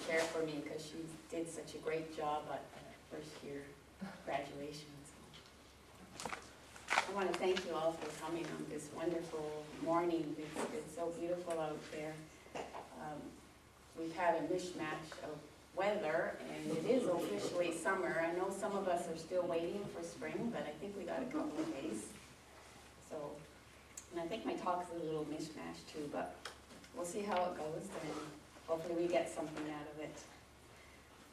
chair for me because she did such a great job at first year graduation. I want to thank you all for coming on this wonderful morning. It's so beautiful out there. We've had a mishmash of weather, and it is officially summer. I know some of us are still waiting for spring, but I think we got a couple of days. So, and I think my talk's a little mishmash too, but we'll see how it goes, and hopefully we get something out of it.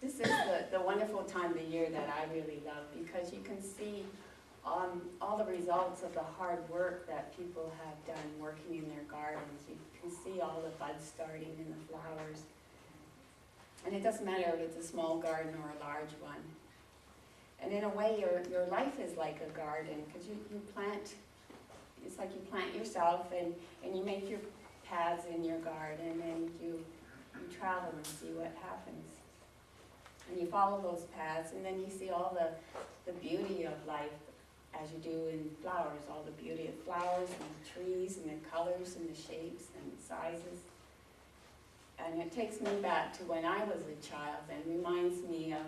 This is the wonderful time of the year that I really love, because you can see all the results of the hard work that people have done working in their gardens. You can see all the buds starting and the flowers. And it doesn't matter if it's a small garden or a large one. And in a way, your life is like a garden, because you plant, it's like you plant yourself, and you make your paths in your garden, and you travel and see what happens. And you follow those paths, and then you see all the beauty of life, as you do in flowers, all the beauty of flowers and the trees and the colors and the shapes and the sizes. And it takes me back to when I was a child and reminds me of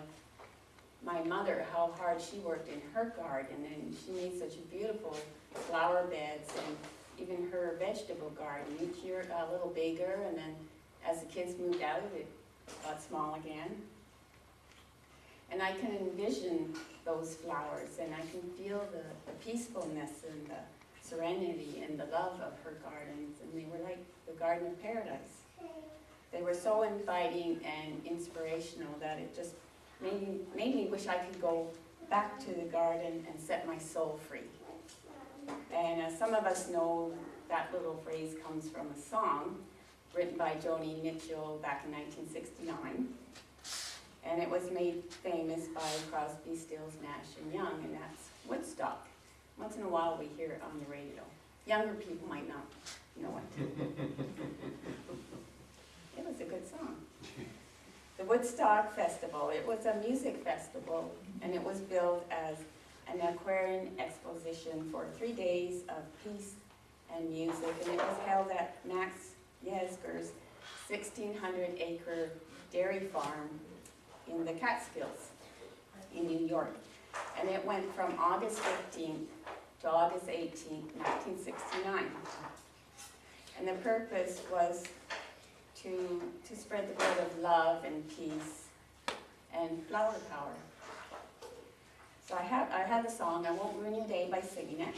my mother, how hard she worked in her garden, and she made such beautiful flower beds, and even her vegetable garden. Each year it got a little bigger, and then as the kids moved out, it got small again. And I can envision those flowers, and I can feel the peacefulness and the serenity and the love of her gardens, and they were like the Garden of Paradise. They were so inviting and inspirational that it just made me wish I could go back to the garden and set my soul free. And as some of us know, that little phrase comes from a song written by Joni Mitchell back in 1969. And it was made famous by Crosby, Stills, Nash and Young, and that's Woodstock. Once in a while we hear it on the radio. Younger people might not know it. It was a good song. The Woodstock Festival, it was a music festival, and it was billed as an Aquarian exposition for 3 days of peace and music, and it was held at Max Yesker's 1,600-acre dairy farm in the Catskills in New York. And it went from August 15th to August 18th, 1969. And the purpose was to spread the word of love and peace and flower power. So I have the song. I won't ruin your day by singing it.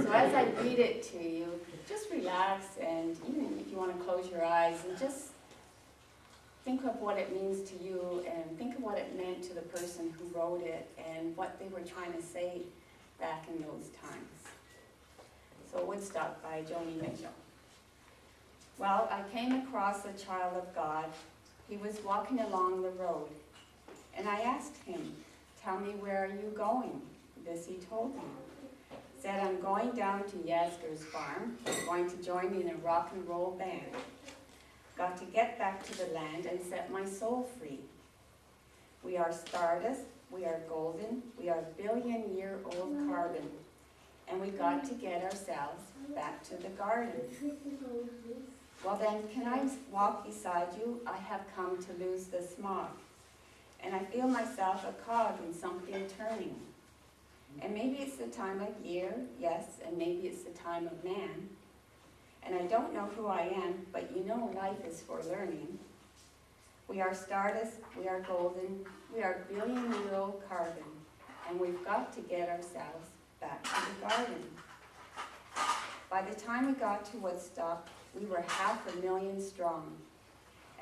So as I read it to you, just relax, and even if you want to close your eyes and just think of what it means to you, and think of what it meant to the person who wrote it and what they were trying to say back in those times. So Woodstock by Joni Mitchell. Well, I came across a child of God. He was walking along the road, and I asked him, "Tell me, where are you going?" This he told me. Said, "I'm going down to Yasgur's farm. I'm going to join in a rock and roll band. Got to get back to the land and set my soul free. We are stardust, we are golden, we are billion-year-old carbon, and we got to get ourselves back to the garden." Well then, can I walk beside you? I have come to lose the smog, and I feel myself a cog in something turning. And maybe it's the time of year, yes, and maybe it's the time of man. And I don't know who I am, but you know life is for learning. We are stardust, we are golden, we are billion-year-old carbon, and we've got to get ourselves back to the garden. By the time we got to Woodstock, we were 500,000 strong,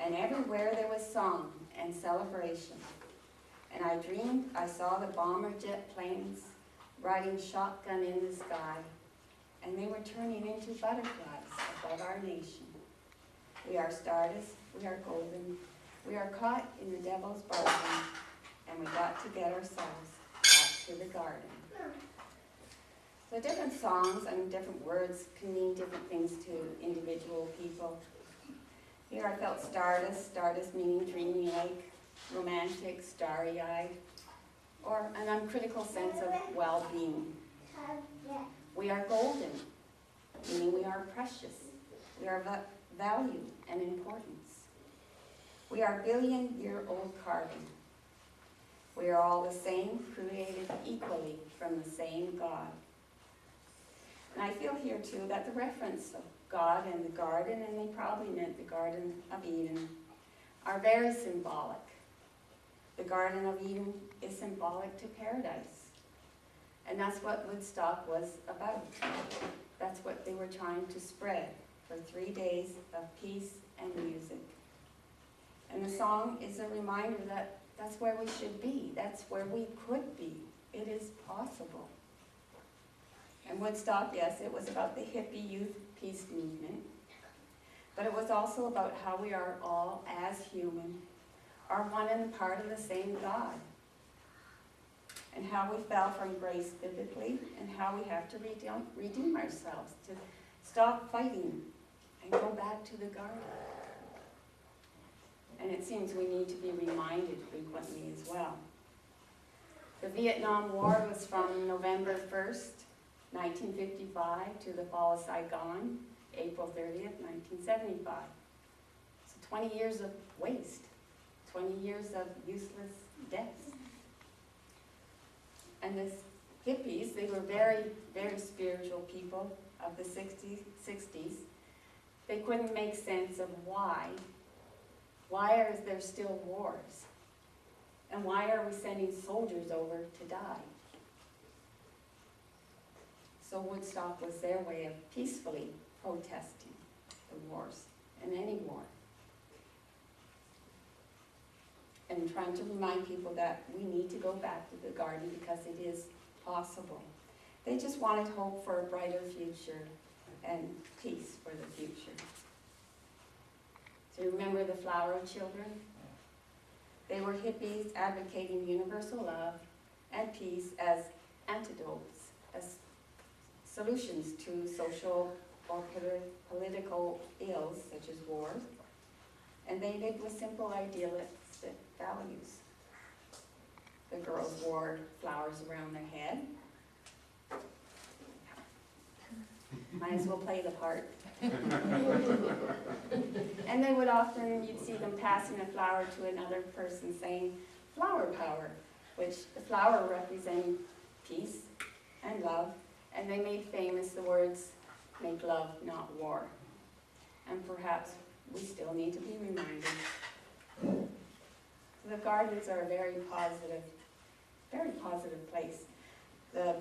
and everywhere there was song and celebration. And I dreamed I saw the bomber jet planes riding shotgun in the sky, and they were turning into butterflies above our nation. We are stardust, we are golden, we are caught in the devil's bargain, and we got to get ourselves back to the garden. So different songs and different words can mean different things to individual people. Here I felt stardust, stardust meaning dreamy-like, romantic, starry-eyed, or an uncritical sense of well-being. We are golden, meaning we are precious. We are of value and importance. We are billion-year-old carbon. We are all the same, created equally from the same God. And I feel here too that the reference of God and the garden, and they probably meant the Garden of Eden, are very symbolic. The Garden of Eden is symbolic to paradise. And that's what Woodstock was about. That's what they were trying to spread for 3 days of peace and music. And the song is a reminder that that's where we should be. That's where we could be. It is possible. And Woodstock, yes, it was about the hippie youth peace movement. But it was also about how we are all, as human, are one and part of the same God. And how we fell from grace biblically, and how we have to redeem ourselves, to stop fighting and go back to the garden. And it seems we need to be reminded frequently as well. The Vietnam War was from November 1st, 1955 to the fall of Saigon, April 30th, 1975. So 20 years of waste, 20 years of useless deaths. And the hippies, they were very, very spiritual people of the 60s. They couldn't make sense of why are there still wars? And why are we sending soldiers over to die? So Woodstock was their way of peacefully protesting the wars, and any war. And trying to remind people that we need to go back to the garden because it is possible. They just wanted hope for a brighter future and peace for the future. So remember the Flower Children? They were hippies advocating universal love and peace as antidotes, as solutions to social or political ills such as wars. And they lived with simple idealistic values. The girls wore flowers around their head. Might as well play the part. And they would often, you'd see them passing a flower to another person saying, flower power, which the flower representing peace and love. And they made famous the words, make love, not war. And perhaps we still need to be reminded. The gardens are a very positive place. The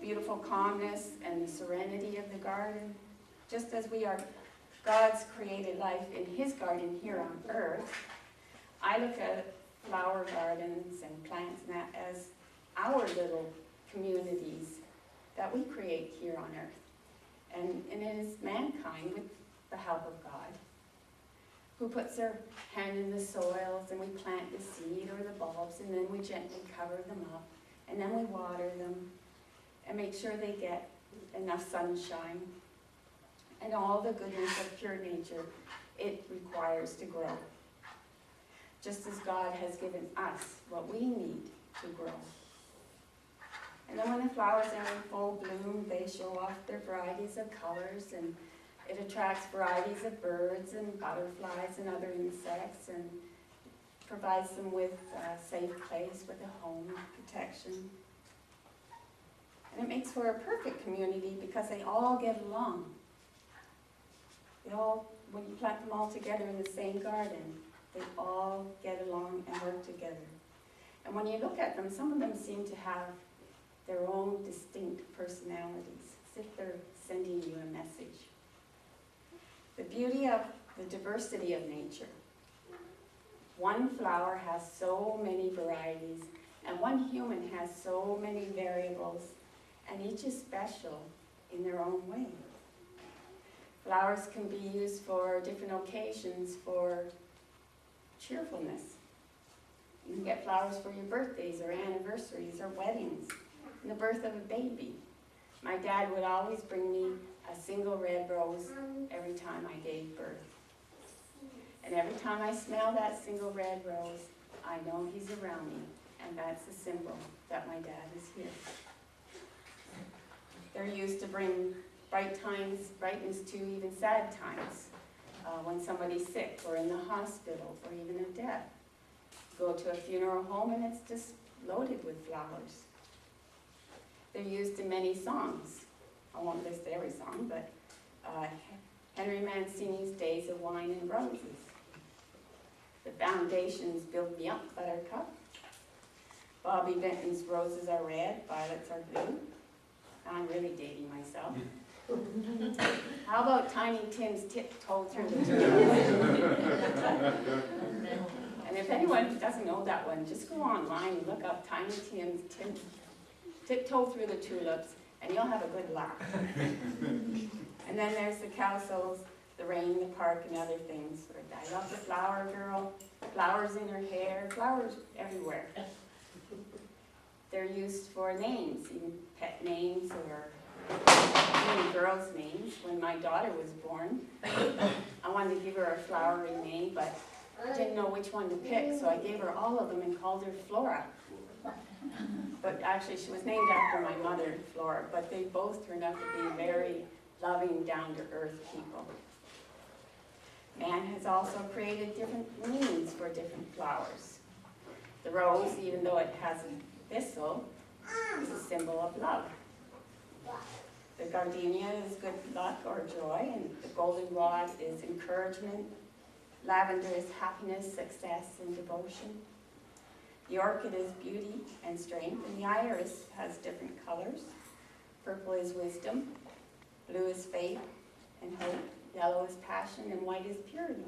beautiful calmness and the serenity of the garden, just as we are God's created life in His garden here on earth. I look at flower gardens and plants and that as our little communities that we create here on earth. And it is mankind, with the help of God, who puts their hand in the soils, and we plant the seed or the bulbs, and then we gently cover them up, and then we water them and make sure they get enough sunshine and all the goodness of pure nature it requires to grow. Just as God has given us what we need to grow. And then when the flowers are in full bloom, they show off their varieties of colors, and it attracts varieties of birds and butterflies and other insects, and provides them with a safe place with a home, protection. And it makes for a perfect community because they all get along. When you plant them all together in the same garden, they all get along and work together. And when you look at them, some of them seem to have their own distinct personalities, as if they're sending you a message. The beauty of the diversity of nature. One flower has so many varieties, and one human has so many variables, and each is special in their own way. Flowers can be used for different occasions, for cheerfulness. You can get flowers for your birthdays or anniversaries or weddings, and the birth of a baby. My dad would always bring me a single red rose every time I gave birth. And every time I smell that single red rose, I know he's around me, and that's a symbol that my dad is here. They're used to bring brightness to even sad times. When when somebody's sick or in the hospital or even a death. Go to a funeral home and it's just loaded with flowers. They're used in many songs. I won't list every song, but Henry Mancini's Days of Wine and Roses. The Foundation's Build Me Up, Buttercup. Bobby Benton's Roses Are Red, Violets Are Blue. I'm really dating myself. How about Tiny Tim's Tiptoe Through the Tulips? And if anyone doesn't know that one, just go online and look up Tiny Tim's Tiptoe Through the Tulips, and you'll have a good laugh. And then there's the Cowsills, The Rain in the Park, and other things. I love the flower girl, flowers in her hair, flowers everywhere. They're used for names, even pet names or even girls' names. When my daughter was born, I wanted to give her a flowery name, but I didn't know which one to pick, so I gave her all of them and called her Flora. But actually, she was named after my mother, Flora, but they both turned out to be very loving, down-to-earth people. Man has also created different meanings for different flowers. The rose, even though it has a thistle, is a symbol of love. The gardenia is good luck or joy, and the goldenrod is encouragement. Lavender is happiness, success, and devotion. The orchid is beauty and strength, and the iris has different colors. Purple is wisdom, blue is faith and hope, yellow is passion, and white is purity.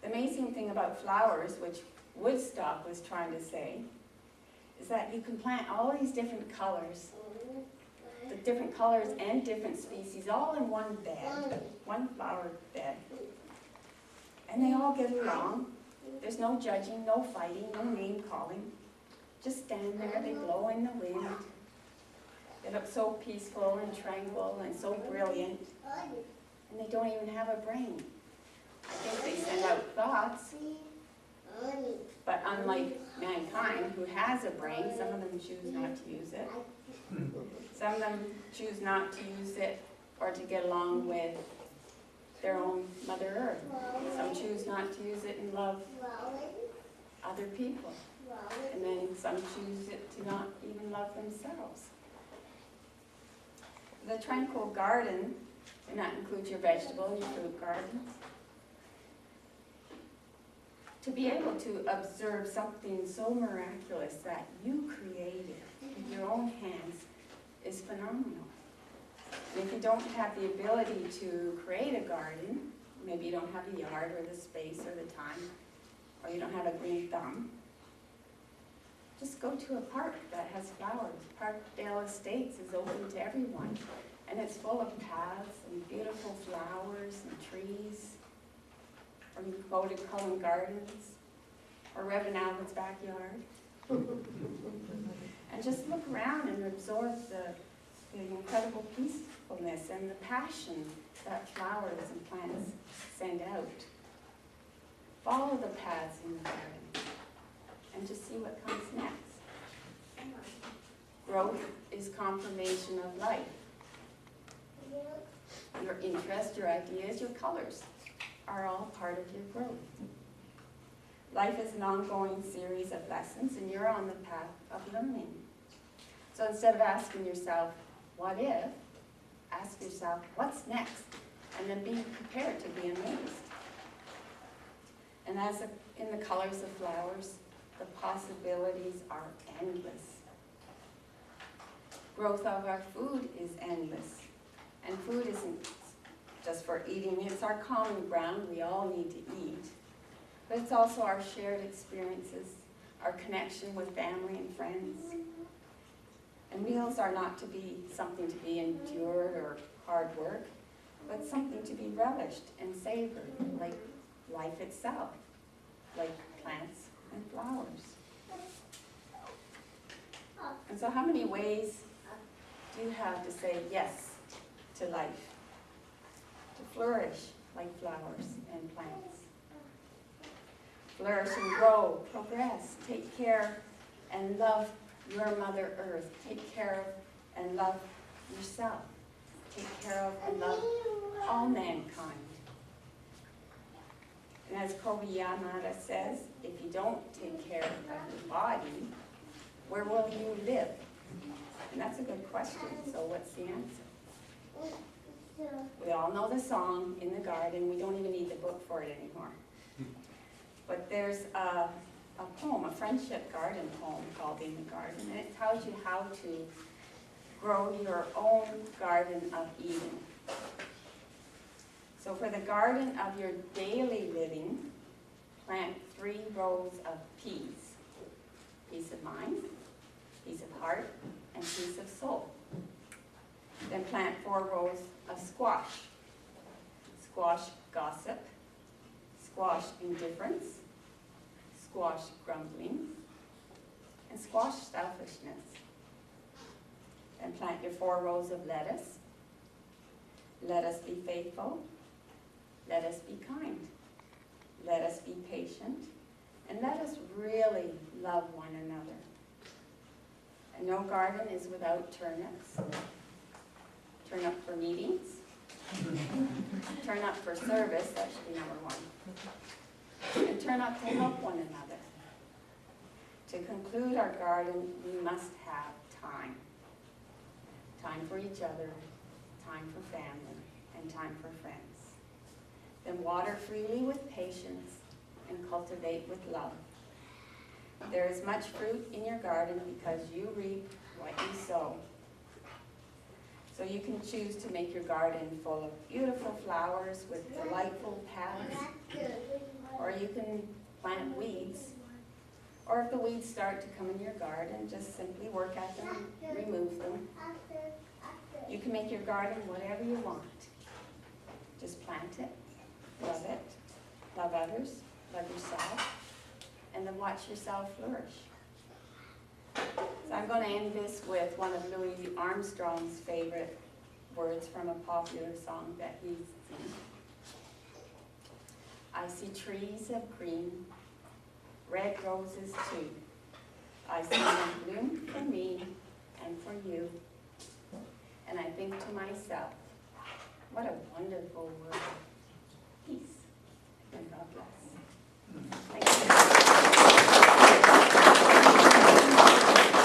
The amazing thing about flowers, which Woodstock was trying to say, is that you can plant all these different colors, the different colors and different species, all in one bed, one flower bed. And they all get along. There's no judging, no fighting, no name calling. Just stand there, they blow in the wind. They look so peaceful and tranquil and so brilliant. And they don't even have a brain. I think they send out thoughts. But unlike mankind, who has a brain, some of them choose not to use it. Some of them choose not to use it or to get along with their own Mother Earth. Some choose not to use it and love other people. And then some choose it to not even love themselves. The tranquil garden, and that includes your vegetable, your fruit gardens. To be able to observe something so miraculous that you created with your own hands is phenomenal. And if you don't have the ability to create a garden, maybe you don't have the yard or the space or the time, or you don't have a green thumb, just go to a park that has flowers. Parkdale Estates is open to everyone, and it's full of paths and beautiful flowers and trees. Or you can go to Cullen Gardens or Reverend Alvin's backyard. And just look around and absorb the incredible peacefulness and the passion that flowers and plants send out. Follow the paths in the garden and just see what comes next. Growth is confirmation of life. Your interests, your ideas, your colors are all part of your growth. Life is an ongoing series of lessons, and you're on the path of learning. So instead of asking yourself, what if, ask yourself, what's next? And then be prepared to be amazed. And as in the colors of flowers, the possibilities are endless. Growth of our food is endless. And food isn't just for eating, it's our common ground. We all need to eat. But it's also our shared experiences, our connection with family and friends. And meals are not to be something to be endured or hard work, but something to be relished and savored, like life itself, like plants and flowers. And so how many ways do you have to say yes to life? To flourish like flowers and plants. Flourish and grow, progress, take care and love your Mother Earth. Take care of and love yourself. Take care of and love all mankind. as Kobayamada says, if you don't take care of your body, where will you live? And that's a good question, so what's the answer? We all know the song, In the Garden. We don't even need the book for it anymore. But there's a poem, a friendship garden poem called In the Garden, and it tells you how to grow your own garden of Eden. So for the garden of your daily living, plant 3 rows of peas. Peace of mind, peace of heart, and peace of soul. Then plant 4 rows of squash. Squash gossip, squash indifference, squash grumbling, and squash selfishness. Then plant your 4 rows of lettuce. Let us be faithful. Let us be kind. Let us be patient. And let us really love one another. And no garden is without turnips. Turn up for meetings. Turn up for service, that should be number 1. And turn up to help one another. To conclude our garden, we must have time. Time for each other, time for family, and time for friends. Then water freely with patience and cultivate with love. There is much fruit in your garden because you reap what you sow. So you can choose to make your garden full of beautiful flowers with delightful paths, or you can plant weeds. Or if the weeds start to come in your garden, just simply work at them, remove them. You can make your garden whatever you want. Just plant it, love others, love yourself, and then watch yourself flourish. So I'm going to end this with one of Louis Armstrong's favorite words from a popular song that he sings. I see trees of green, red roses too. I see them bloom for me and for you. And I think to myself, what a wonderful world.